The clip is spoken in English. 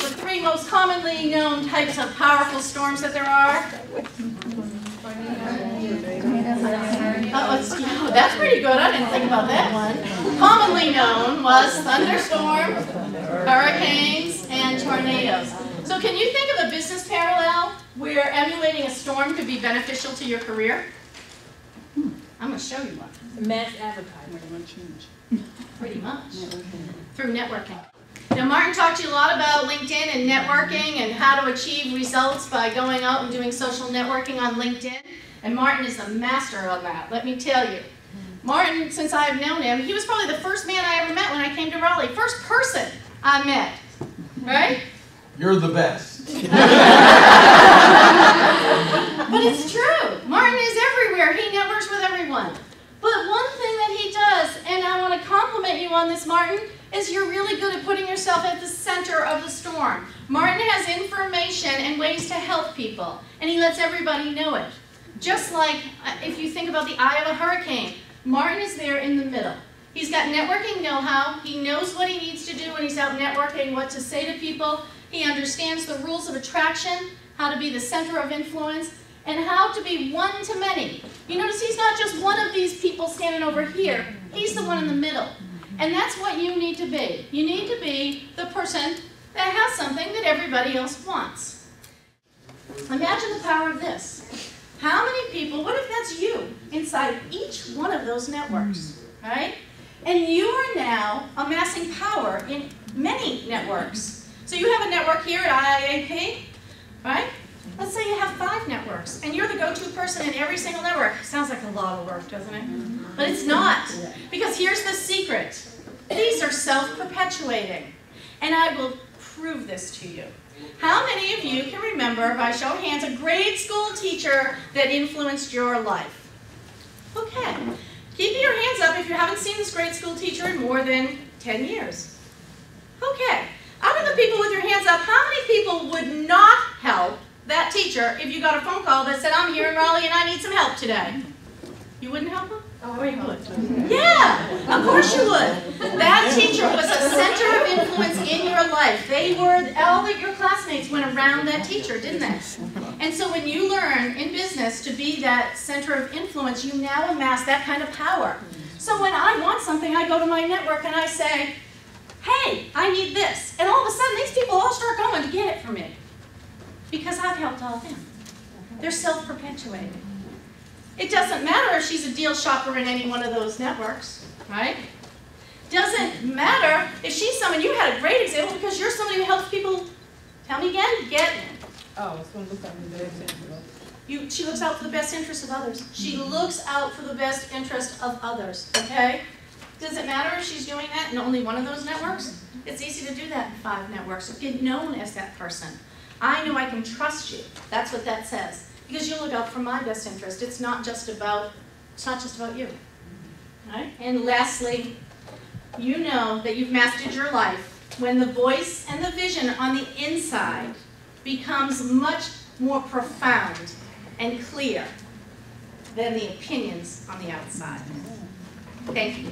the three most commonly known types of powerful storms that there are? Oh, that's pretty good. I didn't think about that one. Commonly known was thunderstorm, hurricanes, and tornadoes. So can you think of a business parallel where emulating a storm could be beneficial to your career? I'm going to show you one. Mass advertising. Pretty much. Through networking. Now, Martin talked to you a lot about LinkedIn and networking and how to achieve results by going out and doing social networking on LinkedIn. And Martin is a master on that, let me tell you. Martin, since I've known him, he was probably the first man I ever met when I came to Raleigh. First person I met, right? You're the best. But it's true. Martin is everywhere. He networks with everyone. But one thing that he does, and I want to compliment you on this, Martin, is you're really good at putting yourself at the center of the storm. Martin has information and ways to help people, and he lets everybody know it. Just like if you think about the eye of a hurricane, Martin is there in the middle. He's got networking know-how. He knows what he needs to do when he's out networking, what to say to people. He understands the rules of attraction, how to be the center of influence, and how to be one to many. You notice he's not just one of these people standing over here. He's the one in the middle. And that's what you need to be. You need to be the person that has something that everybody else wants. Imagine the power of this. How many people, what if that's you, inside each one of those networks, right? And you are now amassing power in many networks. So you have a network here at IIAP, right? Let's say you have 5 networks, and you're the go-to person in every single network. Sounds like a lot of work, doesn't it? But it's not, because here's the secret. These are self-perpetuating, and I will prove this to you. How many of you can remember, by show of hands, a grade school teacher that influenced your life? Okay. Keep your hands up if you haven't seen this grade school teacher in more than 10 years. Okay. Out of the people with your hands up, how many people would not help that teacher if you got a phone call that said, I'm here in Raleigh and I need some help today? You wouldn't help them? Or you would? Yeah, of course you would. That teacher was a center of influence in your life. They were, all of your classmates went around that teacher, didn't they? And so when you learn in business to be that center of influence, you now amass that kind of power. So when I want something, I go to my network and I say, hey, I need this. And all of a sudden, these people all start going to get it from me. Because I've helped all of them. They're self-perpetuating. It doesn't matter if she's a deal shopper in any one of those networks, right? Doesn't matter if she's someone, you had a great example because you're somebody who helps people, tell me again, get Oh, it's going to look out for the best interest. She looks out for the best interest of others. She looks out for the best interest of others, okay? Does it matter if she's doing that in only one of those networks? It's easy to do that in 5 networks. Get known as that person. I know I can trust you. That's what that says. Because you look out for my best interest. It's not just about you. Right? And lastly, you know that you've mastered your life when the voice and the vision on the inside becomes much more profound and clear than the opinions on the outside. Thank you.